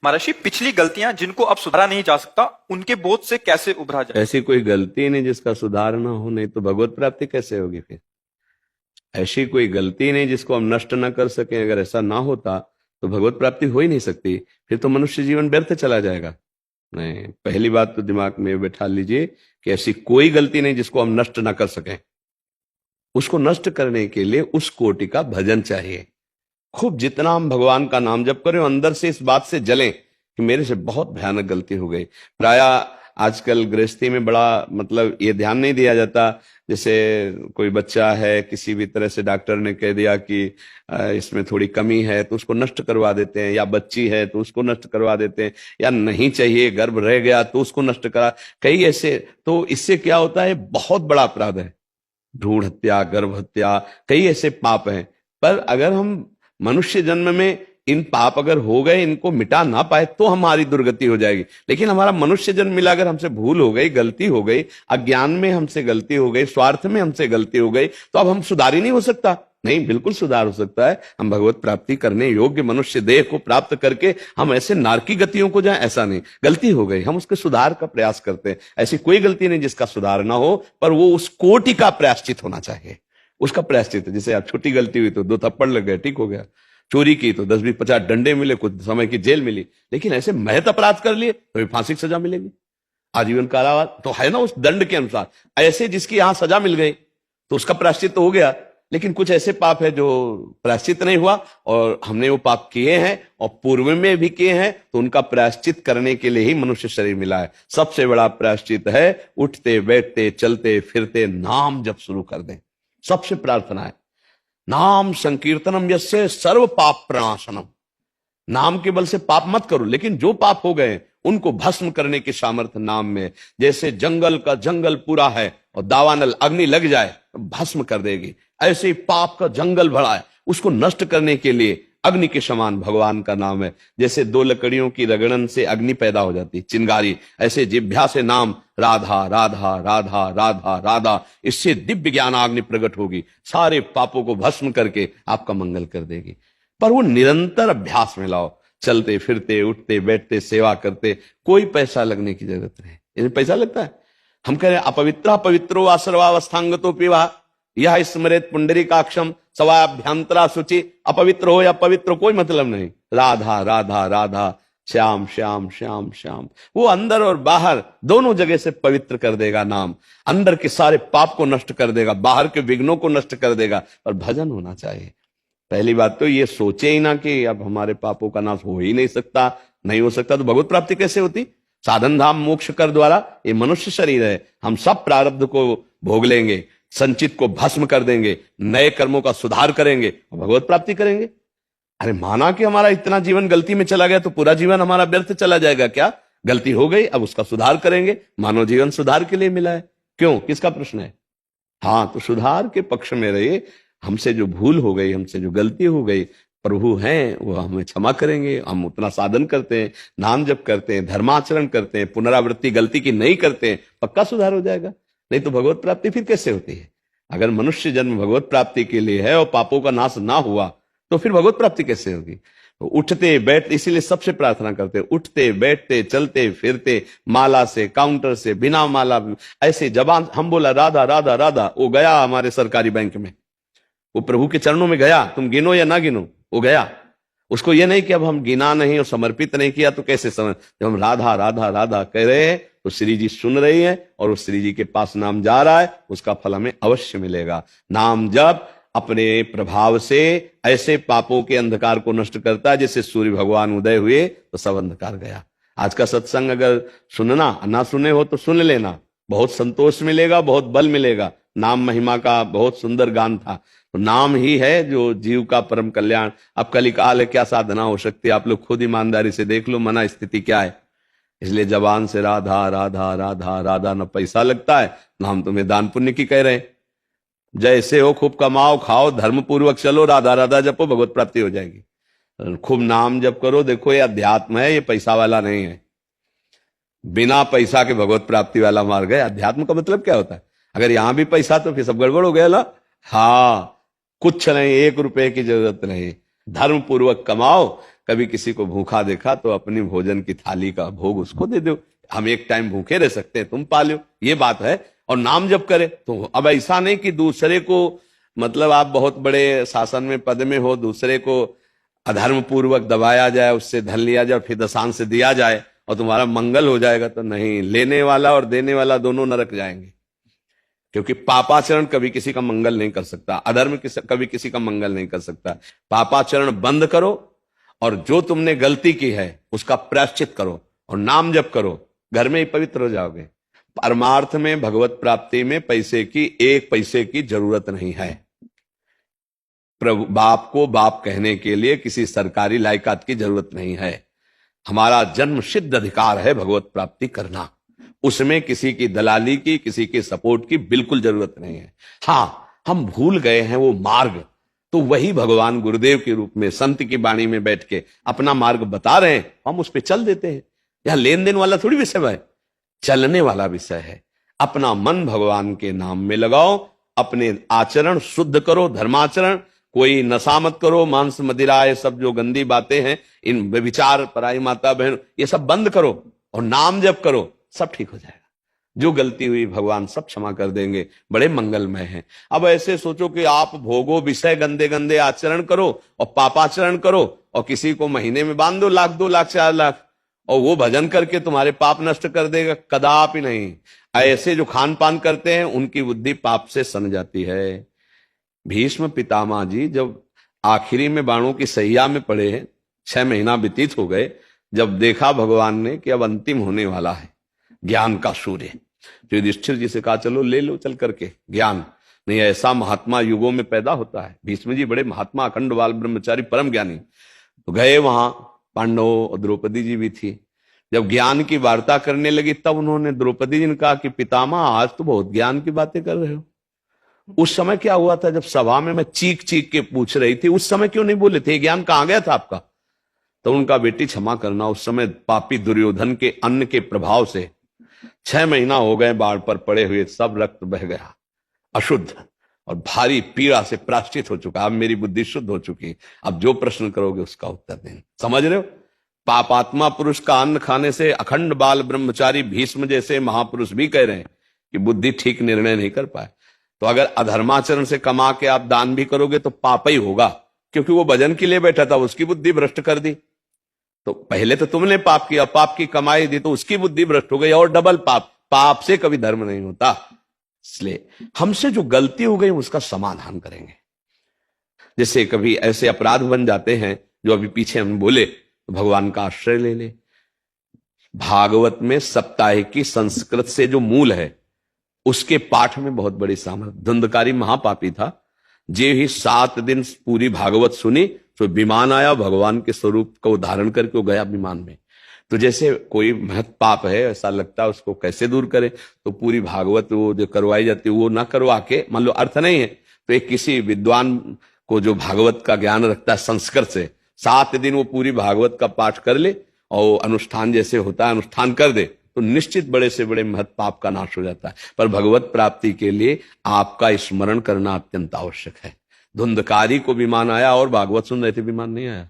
महर्षि, पिछली गलतियां जिनको अब सुधारा नहीं जा सकता, उनके बोझ से कैसे उभरा जाए? ऐसी कोई गलती नहीं जिसका सुधार ना हो, नहीं तो भगवत प्राप्ति कैसे होगी फिर? ऐसी कोई गलती नहीं जिसको हम नष्ट ना कर सकें। अगर ऐसा ना होता तो भगवत प्राप्ति हो ही नहीं सकती, फिर तो मनुष्य जीवन व्यर्थ चला जाएगा। नहीं, पहली बात तो दिमाग में बैठा लीजिए कि ऐसी कोई गलती नहीं जिसको हम नष्ट ना कर सकें। उसको नष्ट करने के लिए उस कोटि का भजन चाहिए। खूब जितना हम भगवान का नाम जप करें, अंदर से इस बात से जलें कि मेरे से बहुत भयानक गलती हो गई। प्राय आजकल गृहस्थी में बड़ा मतलब ये ध्यान नहीं दिया जाता। जैसे कोई बच्चा है, किसी भी तरह से डॉक्टर ने कह दिया कि इसमें थोड़ी कमी है, तो उसको नष्ट करवा देते हैं, या बच्ची है तो उसको नष्ट करवा देते हैं, या नहीं चाहिए गर्भ रह गया तो उसको नष्ट करा। कई ऐसे, तो इससे क्या होता है, बहुत बड़ा अपराध है। भ्रूण हत्या, गर्भ हत्या, कई ऐसे पाप हैं। पर अगर हम मनुष्य जन्म में इन पाप अगर हो गए, इनको मिटा ना पाए, तो हमारी दुर्गति हो जाएगी। लेकिन हमारा मनुष्य जन्म मिला, अगर हमसे भूल हो गई, गलती हो गई, अज्ञान में हमसे गलती हो गई, स्वार्थ में हमसे गलती हो गई, तो अब हम सुधार ही नहीं हो सकता। नहीं, बिल्कुल सुधार हो सकता है। हम भगवत प्राप्ति करने योग्य मनुष्य देह को प्राप्त करके हम ऐसे नारकी गतियों को जाए, ऐसा नहीं। गलती हो गई, हम उसके सुधार का प्रयास करते हैं। ऐसी कोई गलती नहीं जिसका सुधार ना हो, पर वो उस कोटि का प्रायश्चित होना चाहिए। उसका प्रायश्चित, जैसे आप छोटी गलती हुई तो 2 थप्पड़ लग गए, ठीक हो गया। चोरी की तो 10-20-50 डंडे मिले, कुछ समय की जेल मिली। लेकिन ऐसे महत अपराध कर लिए तो फांसी की सजा मिलेगी, आजीवन कारावास तो है ना उस दंड के अनुसार। ऐसे जिसकी यहां सजा मिल गई तो उसका प्रायश्चित तो हो गया। लेकिन कुछ ऐसे पाप है जो प्रायश्चित नहीं हुआ, और हमने वो पाप किए हैं और पूर्व में भी किए हैं, तो उनका प्रायश्चित करने के लिए ही मनुष्य शरीर मिला है। सबसे बड़ा प्रायश्चित है उठते बैठते चलते फिरते नाम जब शुरू कर दें। सबसे प्रार्थना है नाम संकीर्तनम यस्य सर्व पाप प्रणाशनम। नाम के बल से पाप मत करो, लेकिन जो पाप हो गए उनको भस्म करने की सामर्थ्य नाम में। जैसे जंगल का जंगल पूरा है और दावानल अग्नि लग जाए तो भस्म कर देगी, ऐसे ही पाप का जंगल भरा है, उसको नष्ट करने के लिए अग्नि के समान भगवान का नाम है। जैसे 2 लकड़ियों की रगड़न से अग्नि पैदा हो जाती, चिंगारी, ऐसे जिह्वा से नाम राधा राधा राधा राधा राधा, इससे दिव्य ज्ञानाग्नि प्रकट होगी, सारे पापों को भस्म करके आपका मंगल कर देगी। पर वो निरंतर अभ्यास में लाओ, चलते फिरते उठते बैठते सेवा करते। कोई पैसा लगने की जरूरत नहीं। इसमें पैसा लगता है? हम कह रहे हैं अपवित्र पवित्रो वा सर्वावस्थांगतो पिवा यह स्मरेत पुंडरीकाक्षम सवाभ्यंतरा शुचि। अपवित्र हो या पवित्र कोई मतलब नहीं। राधा राधा राधा, श्याम श्याम श्याम श्याम। वो अंदर और बाहर दोनों जगह से पवित्र कर देगा नाम। अंदर के सारे पाप को नष्ट कर देगा, बाहर के विघ्नों को नष्ट कर देगा। और भजन होना चाहिए। पहली बात तो ये सोचे ही ना कि अब हमारे पापों का नाश हो ही नहीं सकता। नहीं हो सकता तो भगवत प्राप्ति कैसे होती? साधन धाम मोक्ष कर द्वारा ये मनुष्य शरीर है, हम सब प्रारब्ध को भोग लेंगे, संचित को भस्म कर देंगे, नए कर्मों का सुधार करेंगे और भगवत प्राप्ति करेंगे। अरे माना कि हमारा इतना जीवन गलती में चला गया तो पूरा जीवन हमारा व्यर्थ चला जाएगा क्या? गलती हो गई, अब उसका सुधार करेंगे। मानव जीवन सुधार के लिए मिला है, क्यों, किसका प्रश्न है? हाँ, तो सुधार के पक्ष में रहिए। हमसे जो भूल हो गई, हमसे जो गलती हो गई, प्रभु हैं वो हमें क्षमा करेंगे। हम उतना साधन करते हैं, नाम जप करते हैं, धर्माचरण करते हैं, पुनरावृत्ति गलती की नहीं करते हैं, पक्का सुधार हो जाएगा। नहीं तो भगवत प्राप्ति फिर कैसे होती है? अगर मनुष्य जन्म भगवत प्राप्ति के लिए है और पापों का नाश ना हुआ तो फिर भगवत प्राप्ति कैसे होगी? तो उठते बैठते, इसीलिए सबसे प्रार्थना करते हैं, उठते बैठते चलते फिरते, माला से, काउंटर से, बिना माला, ऐसे जबान हम बोला राधा राधा राधा, वो गया हमारे सरकारी बैंक में, वो प्रभु के चरणों में गया। तुम गिनो या ना गिनो, वो गया। उसको ये नहीं कि अब हम गिना नहीं और समर्पित नहीं किया तो कैसे समझ। जब हम राधा राधा राधा कह रहे हैं तो श्री जी सुन रही है और उस श्री जी के पास नाम जा रहा है, उसका फल हमें अवश्य मिलेगा। नाम जब अपने प्रभाव से ऐसे पापों के अंधकार को नष्ट करता है जैसे सूर्य भगवान उदय हुए तो सब अंधकार गया। आज का सत्संग अगर सुनना ना सुने हो तो सुन लेना, बहुत संतोष मिलेगा, बहुत बल मिलेगा। नाम महिमा का बहुत सुंदर गान था। तो नाम ही है जो जीव का परम कल्याण। अब कलिकाल है, क्या साधना हो सकती है? आप लोग खुद ईमानदारी से देख लो मना स्थिति क्या है। इसलिए जबान से राधा राधा राधा राधा, न पैसा लगता है न हम तुम्हें दान पुण्य की कह रहे हैं। जैसे हो खूब कमाओ खाओ, धर्म पूर्वक चलो, राधा राधा जपो, भगवत प्राप्ति हो जाएगी। खूब नाम जप करो। देखो ये अध्यात्म है, ये पैसा वाला नहीं है। बिना पैसा के भगवत प्राप्ति वाला मार्ग है। अध्यात्म का मतलब क्या होता है? अगर यहां भी पैसा तो फिर सब गड़बड़ हो गया ना। हाँ, कुछ नहीं, 1 रुपए की जरूरत नहीं। धर्म पूर्वक कमाओ, कभी किसी को भूखा देखा तो अपनी भोजन की थाली का भोग उसको दे दो। हम एक टाइम भूखे रह सकते हैं, तुम पा लो, ये बात है। और नाम जप करे तो अब ऐसा नहीं कि दूसरे को, मतलब आप बहुत बड़े शासन में पद में हो, दूसरे को अधर्म पूर्वक दबाया जाए, उससे धन लिया जाए, फिर दशांश से दिया जाए और तुम्हारा मंगल हो जाएगा, तो नहीं। लेने वाला और देने वाला दोनों नरक जाएंगे, क्योंकि पापाचरण कभी किसी का मंगल नहीं कर सकता, अधर्म कभी किसी का मंगल नहीं कर सकता। पापाचरण बंद करो और जो तुमने गलती की है उसका प्रायश्चित करो और नाम जप करो, घर में ही पवित्र हो जाओगे। परमार्थ में, भगवत प्राप्ति में पैसे की, एक पैसे की जरूरत नहीं है। प्रभु बाप को बाप कहने के लिए किसी सरकारी लायकात की जरूरत नहीं है। हमारा जन्म सिद्ध अधिकार है भगवत प्राप्ति करना, उसमें किसी की दलाली की, किसी के सपोर्ट की बिल्कुल जरूरत नहीं है। हाँ, हम भूल गए हैं वो मार्ग, तो वही भगवान गुरुदेव के रूप में संत की वाणी में बैठ के अपना मार्ग बता रहे हैं, हम उस पर चल देते हैं। यह लेन देन वाला थोड़ी विषय है, चलने वाला विषय है। अपना मन भगवान के नाम में लगाओ, अपने आचरण शुद्ध करो, धर्माचरण। कोई नशा मत करो, मांस मदिरा, ये सब जो गंदी बातें हैं, इन व्यभिचार, पराई माता बहन, ये सब बंद करो और नाम जप करो, सब ठीक हो जाएगा। जो गलती हुई भगवान सब क्षमा कर देंगे, बड़े मंगलमय हैं। अब ऐसे सोचो कि आप भोगो विषय, गंदे गंदे आचरण करो और पापाचरण करो और किसी को महीने में बांध दो 1 लाख 2 लाख 4 लाख, और वो भजन करके तुम्हारे पाप नष्ट कर देगा, कदापि नहीं। ऐसे जो खान पान करते हैं उनकी बुद्धि पाप से सन जाती है। भीष्म पितामह जी जब आखिरी में बाणों की सैया में पड़े हैं, 6 महीना व्यतीत हो गए, जब देखा भगवान ने कि अब अंतिम होने वाला है ज्ञान का सूर्य, तो युधिष्ठिर जी से कहा चलो ले लो चल करके ज्ञान। नहीं, ऐसा महात्मा युगों में पैदा होता है। भीष्म जी बड़े महात्मा, अखंड बाल ब्रह्मचारी, परम ज्ञानी। तो गए वहां, पांडव और द्रौपदी जी भी थी। जब ज्ञान की वार्ता करने लगी तब उन्होंने द्रौपदी जी ने कहा कि पितामह आज तो बहुत ज्ञान की बातें कर रहे हो। उस समय क्या हुआ था जब सभा में मैं चीख चीख के पूछ रही थी, उस समय क्यों नहीं बोले थे? ज्ञान कहां गया था आपका? तो उनका बेटी क्षमा करना, उस समय पापी दुर्योधन के अन्न के प्रभाव से 6 महीना हो गए बाढ़ पर पड़े हुए, सब रक्त बह गया अशुद्ध और भारी पीड़ा से प्राश्चित हो चुका। अब मेरी बुद्धि शुद्ध हो चुकी, अब जो प्रश्न करोगे उसका उत्तर दें। समझ रहे हो? पापात्मा पुरुष का अन्न खाने से अखंड बाल ब्रह्मचारी भीष्म जैसे महापुरुष भी कह रहे हैं कि बुद्धि ठीक निर्णय नहीं कर पाए। तो अगर अधर्माचरण से कमा के आप दान भी करोगे तो पाप ही होगा, क्योंकि वो भजन के लिए बैठा था, उसकी बुद्धि भ्रष्ट कर दी। तो पहले तो तुमने पाप किया, पाप की कमाई दी तो उसकी बुद्धि भ्रष्ट हो गई और डबल पाप। पाप से कभी धर्म नहीं होता। इसलिए हमसे जो गलती हो गई उसका समाधान करेंगे। जैसे कभी ऐसे अपराध बन जाते हैं जो अभी पीछे हम बोले, तो भगवान का आश्रय ले ले। भागवत में सप्ताह की संस्कृत से जो मूल है उसके पाठ में बहुत बड़ी सामर्थ्य। धुंधकारी महापापी था, जे ही 7 दिन पूरी भागवत सुनी तो विमान आया, भगवान के स्वरूप को धारण करके वो गया विमान में। तो जैसे कोई महत पाप है, ऐसा लगता है उसको कैसे दूर करे, तो पूरी भागवत वो जो करवाई जाती है वो ना करवा के, मान लो अर्थ नहीं है तो एक किसी विद्वान को जो भागवत का ज्ञान रखता है संस्कृत से, 7 दिन वो पूरी भागवत का पाठ कर ले और अनुष्ठान जैसे होता है अनुष्ठान कर दे, तो निश्चित बड़े से बड़े महत पाप का नाश हो जाता है। पर भगवत प्राप्ति के लिए आपका स्मरण करना अत्यंत आवश्यक है। धुंधकारी को विमान आया और भागवत सुन रहे थे, विमान नहीं आया।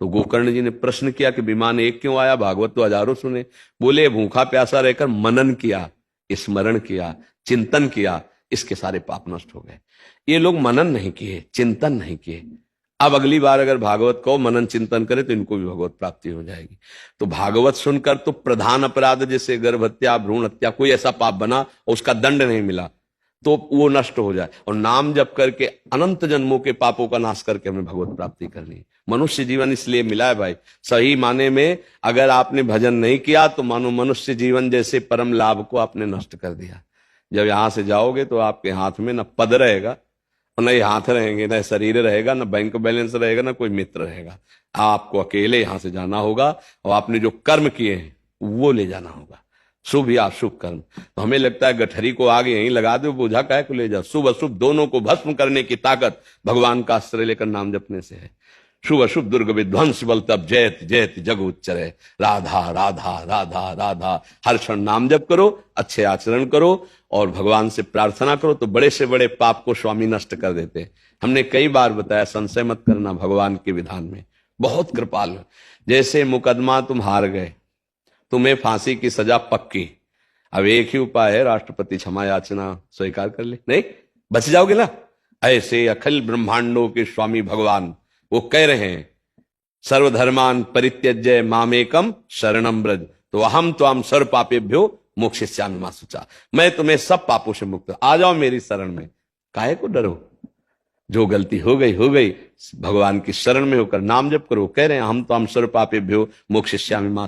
तो गोकर्ण जी ने प्रश्न किया कि विमान एक क्यों आया, भागवत तो हजारों सुने। बोले भूखा प्यासा रहकर मनन किया, स्मरण किया, चिंतन किया, इसके सारे पाप नष्ट हो गए। ये लोग मनन नहीं किए, चिंतन नहीं किए। अब अगली बार अगर भागवत को मनन चिंतन करे तो इनको भी भगवत प्राप्ति हो जाएगी। तो भागवत सुनकर तो प्रधान अपराध जैसे गर्भ हत्या, भ्रूण हत्या, कोई ऐसा पाप बना और उसका दंड नहीं मिला तो वो नष्ट हो जाए। और नाम जप करके अनंत जन्मों के पापों का नाश करके हमें भगवत प्राप्ति करनी है। मनुष्य जीवन इसलिए मिला है भाई, सही माने में अगर आपने भजन नहीं किया तो मानो मनुष्य जीवन जैसे परम लाभ को आपने नष्ट कर दिया। जब यहां से जाओगे तो आपके हाथ में न पद रहेगा, न ये हाथ रहेंगे, न शरीर रहेगा, न बैंक बैलेंस रहेगा, न कोई मित्र रहेगा। आपको अकेले यहां से जाना होगा और आपने जो कर्म किए हैं वो ले जाना होगा, शुभ या अशुभ कर्म। तो हमें लगता है गठरी को आगे यहीं लगा दो, बोझा काहे को ले जाओ। शुभ अशुभ दोनों को भस्म करने की ताकत भगवान का आश्रय लेकर नाम जपने से है। शुभ अशुभ दुर्ग विध्वंस बल तब जयत जयत जग उच्चरे। राधा राधा राधा राधा, हर क्षण नाम जप करो, अच्छे आचरण करो और भगवान से प्रार्थना करो तो बड़े से बड़े पाप को स्वामी नष्ट कर देते हैं। हमने कई बार बताया संशय मत करना भगवान के विधान में, बहुत कृपालु। जैसे मुकदमा तुम हार गए, तुम्हें फांसी की सजा पक्की, अब एक ही उपाय है, राष्ट्रपति क्षमा याचना स्वीकार कर ले, नहीं बच जाओगे ना। ऐसे अखिल ब्रह्मांडों के स्वामी भगवान वो कह रहे हैं, सर्वधर्मान परित्यज्य मामेकम शरणम ब्रज, तो अहम त्वाम सर्व पापेभ्यो मोक्षयिष्यामि मा शुचा। मैं तुम्हें सब पापों से मुक्त, आ जाओ मेरी शरण में, काहे को डरो। जो गलती हो गई, भगवान की शरण में होकर नाम जप करो। कह रहे हैं हम त्वाम सर्व पापेभ्यो मोक्षयिष्यामि मा